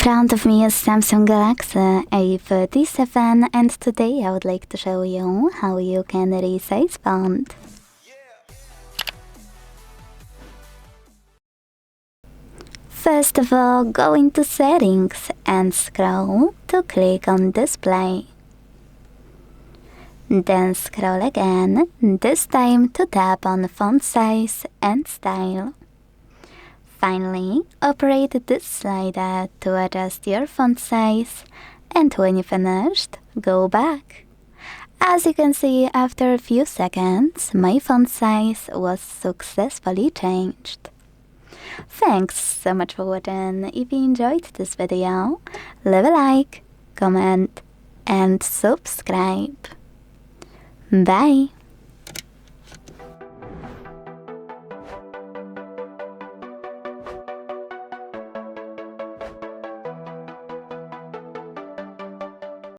front of me is Samsung Galaxy A37 and today I would like to show you how you can resize font. First of all, go into settings and scroll to click on display. Then scroll again, this time to tap on font size and style. Finally, operate this slider to adjust your font size, and when you're finished, go back. As you can see, after a few seconds, my font size was successfully changed. Thanks so much for watching. If you enjoyed this video, leave a like, comment, and subscribe. Bye!